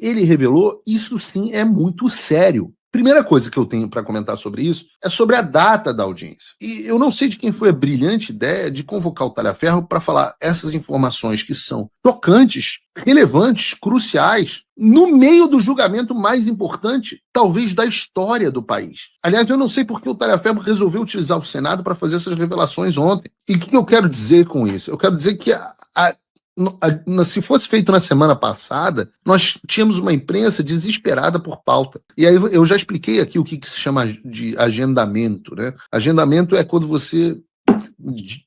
ele revelou, isso sim é muito sério. Primeira coisa que eu tenho para comentar sobre isso é sobre a data da audiência. E eu não sei de quem foi a brilhante ideia de convocar o Talhaferro para falar essas informações que são tocantes, relevantes, cruciais, no meio do julgamento mais importante, talvez, da história do país. Aliás, eu não sei por que o Talhaferro resolveu utilizar o Senado para fazer essas revelações ontem. E o que eu quero dizer com isso? Eu quero dizer que se fosse feito na semana passada, nós tínhamos uma imprensa desesperada por pauta. E aí eu já expliquei aqui o que se chama de agendamento, né? Agendamento é quando você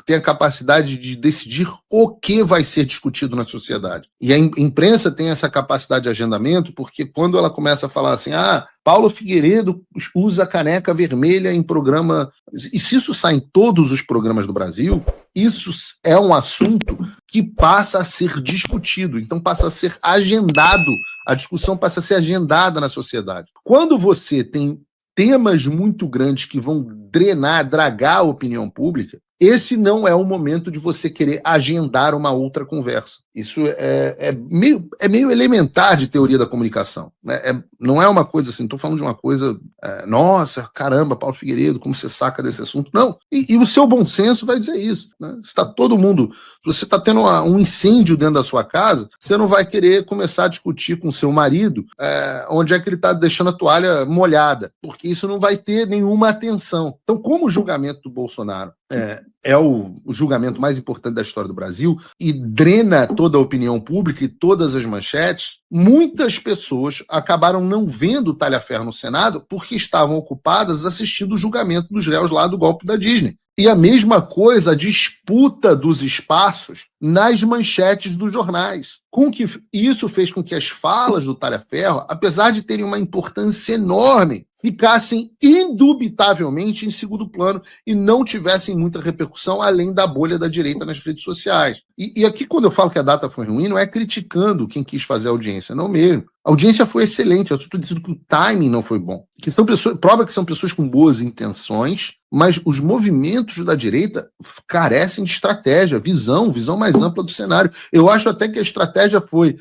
tem a capacidade de decidir o que vai ser discutido na sociedade. E a imprensa tem essa capacidade de agendamento porque quando ela começa a falar assim, Paulo Figueiredo usa caneca vermelha em programa... E se isso sai em todos os programas do Brasil, isso é um assunto que passa a ser discutido, então passa a ser agendado, a discussão passa a ser agendada na sociedade. Quando você tem temas muito grandes que vão dragar a opinião pública, esse não é o momento de você querer agendar uma outra conversa. Isso é meio elementar de teoria da comunicação, né? Não é uma coisa assim, estou falando de uma coisa, nossa, caramba, Paulo Figueiredo, como você saca desse assunto? Não. E o seu bom senso vai dizer isso, né? Está todo mundo, se você está tendo um incêndio dentro da sua casa, você não vai querer começar a discutir com seu marido onde é que ele está deixando a toalha molhada, porque isso não vai ter nenhuma atenção. Então, como o julgamento do Bolsonaro é o julgamento mais importante da história do Brasil e drena toda a opinião pública e todas as manchetes, muitas pessoas acabaram não vendo o Talhaferro no Senado porque estavam ocupadas assistindo o julgamento dos réus lá do golpe da Disney. E a mesma coisa, a disputa dos espaços nas manchetes dos jornais. Isso fez com que as falas do Talhaferro, apesar de terem uma importância enorme, ficassem indubitavelmente em segundo plano e não tivessem muita repercussão além da bolha da direita nas redes sociais. E aqui, quando eu falo que a data foi ruim, não é criticando quem quis fazer a audiência, não mesmo. A audiência foi excelente, eu estou dizendo que o timing não foi bom. Que são pessoas, prova que são pessoas com boas intenções, mas os movimentos da direita carecem de estratégia, visão mais ampla do cenário. Eu acho até que a estratégia foi: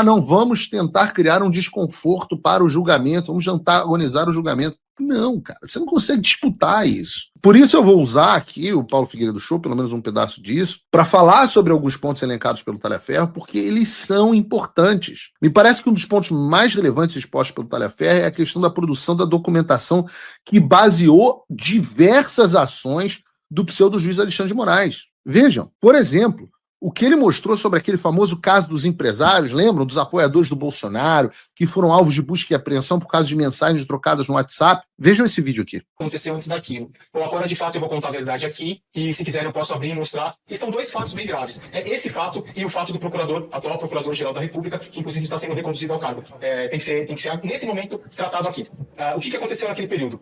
não, vamos tentar criar um desconforto para o julgamento, vamos antagonizar o julgamento. Não, cara, você não consegue disputar isso. Por isso eu vou usar aqui o Paulo Figueiredo Show, pelo menos um pedaço disso, para falar sobre alguns pontos elencados pelo Talhaferro, porque eles são importantes. Me parece que um dos pontos mais relevantes expostos pelo Talhaferro é a questão da produção da documentação que baseou diversas ações do pseudo-juiz Alexandre de Moraes. Vejam, por exemplo, o que ele mostrou sobre aquele famoso caso dos empresários, lembram? Dos apoiadores do Bolsonaro, que foram alvos de busca e apreensão por causa de mensagens trocadas no WhatsApp. Vejam esse vídeo aqui. Aconteceu antes daquilo. Bom, agora de fato eu vou contar a verdade aqui, e se quiserem eu posso abrir e mostrar. E são dois fatos bem graves. Esse fato e o fato do atual procurador-geral da República, que inclusive está sendo reconduzido ao cargo. Tem que ser, nesse momento, tratado aqui. O que aconteceu naquele período?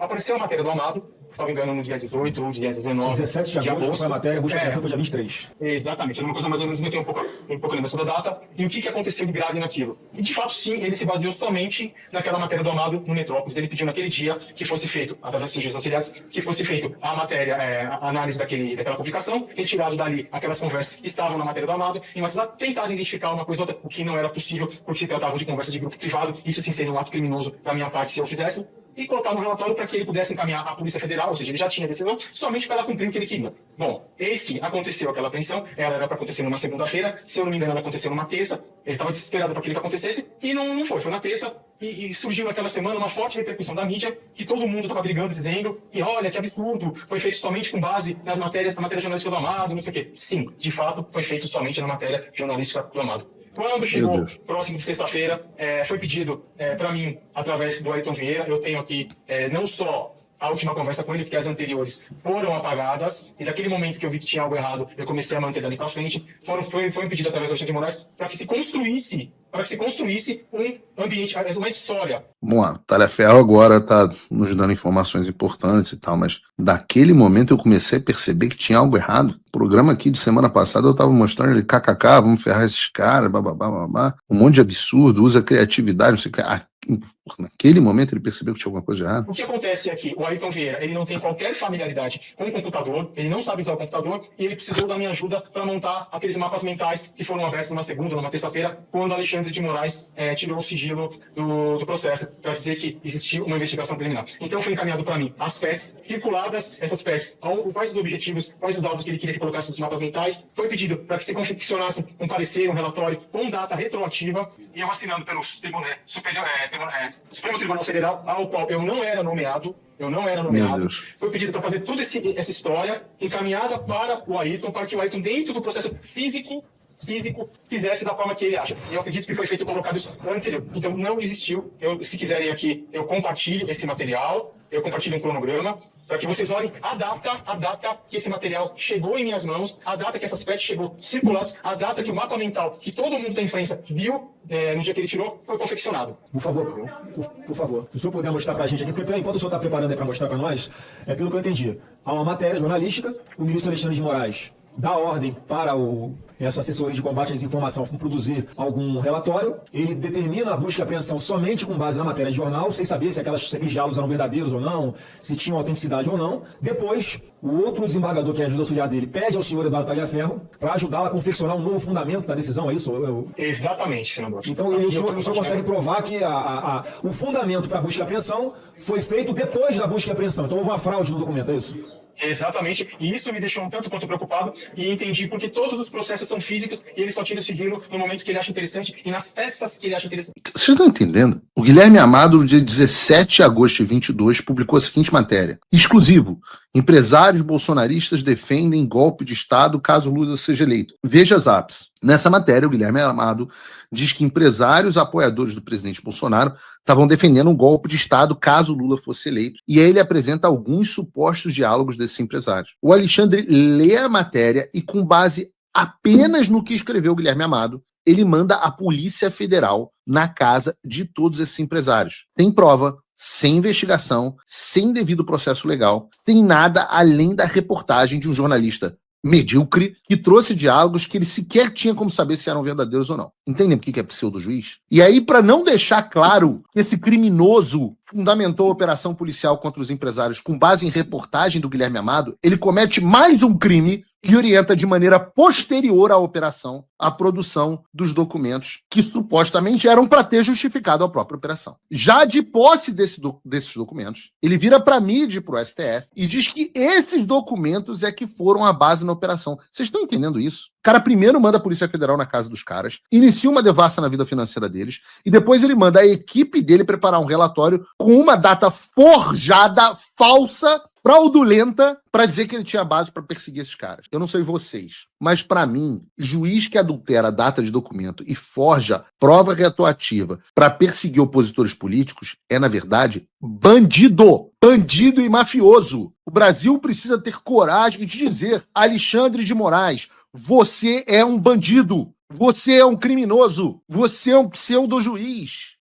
Apareceu a matéria do Amado, se não me engano, no dia 18 ou dia 19. 17 de agosto foi a matéria, a busca e apreensão foi dia 23. Exatamente, era uma coisa mais ou menos, me tem um pouco lembrança da data. E o que aconteceu de grave naquilo? E de fato, sim, ele se baseou somente naquela matéria do Amado no Metrópolis. Ele pediu naquele dia que fosse feito, através dos juízes auxiliares, que fosse feito a matéria, a análise daquela publicação, retirado dali aquelas conversas que estavam na matéria do Amado, e no WhatsApp tentado identificar uma coisa ou outra, o que não era possível, porque se tratavam de conversas de grupo privado. Isso sim seria um ato criminoso da minha parte se eu fizesse. E colocar no relatório para que ele pudesse encaminhar à Polícia Federal, ou seja, ele já tinha decisão, somente para ela cumprir o que ele queria. Bom, eis que aconteceu aquela apreensão, ela era para acontecer numa segunda-feira, se eu não me engano, ela aconteceu numa terça, ele estava desesperado para aquilo que acontecesse, e não foi na terça, e surgiu naquela semana uma forte repercussão da mídia, que todo mundo estava brigando, dizendo, e olha, que absurdo, foi feito somente com base nas matérias, na matéria jornalística do Amado, não sei o quê. Sim, de fato, foi feito somente na matéria jornalística do Amado. Quando chegou próximo de sexta-feira, foi pedido para mim, através do Ayrton Vieira, eu tenho aqui não só a última conversa com ele, porque as anteriores foram apagadas, e daquele momento que eu vi que tinha algo errado, eu comecei a manter dali para frente, foi um pedido através do Alexandre de Moraes para que se construísse um ambiente, uma história. Vamos lá, o Talhaferro agora está nos dando informações importantes e tal, mas daquele momento eu comecei a perceber que tinha algo errado. O programa aqui de semana passada eu estava mostrando ele, kkk, vamos ferrar esses caras, bababá, um monte de absurdo, usa criatividade, não sei o que. Naquele momento ele percebeu que tinha alguma coisa de errado. O que acontece é que o Ayrton Vieira, ele não tem qualquer familiaridade com o computador, ele não sabe usar o computador, e ele precisou da minha ajuda para montar aqueles mapas mentais que foram abertos numa segunda, numa terça-feira, quando Alexandre de Moraes tirou o sigilo do processo, para dizer que existiu uma investigação preliminar. Então foi encaminhado para mim as PECs, circuladas essas PECs, quais os objetivos, quais os dados que ele queria que colocasse nos mapas mentais. Foi pedido para que se confeccionasse um parecer, um relatório com data retroativa, e eu assinando pelo Supremo Tribunal Federal, ao qual eu não era nomeado. Foi pedido para fazer toda essa história encaminhada para o Ayrton, para que o Ayrton, dentro do processo físico, fizesse da forma que ele acha. E eu acredito que foi feito e colocado isso anterior. Então não existiu. Se quiserem aqui, eu compartilho esse material, eu compartilho um cronograma, para que vocês olhem a data que esse material chegou em minhas mãos, a data que essas PETs chegou circuladas, a data que o mapa mental, que todo mundo da imprensa viu no dia que ele tirou, foi confeccionado. Por favor, se o senhor puder mostrar para a gente aqui, porque enquanto o senhor está preparando aí para mostrar para nós, pelo que eu entendi, há uma matéria jornalística, o ministro Alexandre de Moraes dá ordem para essa assessoria de combate à desinformação produzir algum relatório, ele determina a busca e apreensão somente com base na matéria de jornal, sem saber se aqueles diálogos eram verdadeiros ou não, se tinham autenticidade ou não. Depois, o outro desembargador, que é a juiz auxiliar dele, pede ao senhor Eduardo Tagliaferro para ajudá-lo a confeccionar um novo fundamento da decisão, é isso? Exatamente, senador. Então, o senhor consegue provar que o fundamento para a busca e apreensão foi feito depois da busca e apreensão. Então, houve uma fraude no documento, é isso? Exatamente, e isso me deixou um tanto quanto preocupado, e entendi porque todos os processos são físicos e ele só tira o sigilo no momento que ele acha interessante e nas peças que ele acha interessante. Vocês estão entendendo? O Guilherme Amado, no dia 17 de agosto de 22, publicou a seguinte matéria: exclusivo, empresários bolsonaristas defendem golpe de Estado caso Lula seja eleito. Veja as apps. Nessa matéria, o Guilherme Amado diz que empresários apoiadores do presidente Bolsonaro estavam defendendo um golpe de Estado caso Lula fosse eleito, e aí ele apresenta alguns supostos diálogos desses empresários. O Alexandre lê a matéria e, com base apenas no que escreveu o Guilherme Amado, ele manda a Polícia Federal na casa de todos esses empresários. Tem prova, sem investigação, sem devido processo legal, sem nada além da reportagem de um jornalista medíocre, que trouxe diálogos que ele sequer tinha como saber se eram verdadeiros ou não. Entendem por que é pseudo-juiz? E aí, para não deixar claro que esse criminoso fundamentou a operação policial contra os empresários com base em reportagem do Guilherme Amado, ele comete mais um crime e orienta de maneira posterior à operação a produção dos documentos que supostamente eram para ter justificado a própria operação. Já de posse desses documentos, ele vira para a mídia e para o STF e diz que esses documentos é que foram a base na operação. Vocês estão entendendo isso? O cara primeiro manda a Polícia Federal na casa dos caras, inicia uma devassa na vida financeira deles, e depois ele manda a equipe dele preparar um relatório com uma data forjada, falsa, fraudulenta, para dizer que ele tinha base para perseguir esses caras. Eu não sei vocês, mas para mim, juiz que adultera a data de documento e forja prova retroativa para perseguir opositores políticos é, na verdade, bandido e mafioso. O Brasil precisa ter coragem de dizer: Alexandre de Moraes, você é um bandido, você é um criminoso, você é um pseudo-juiz.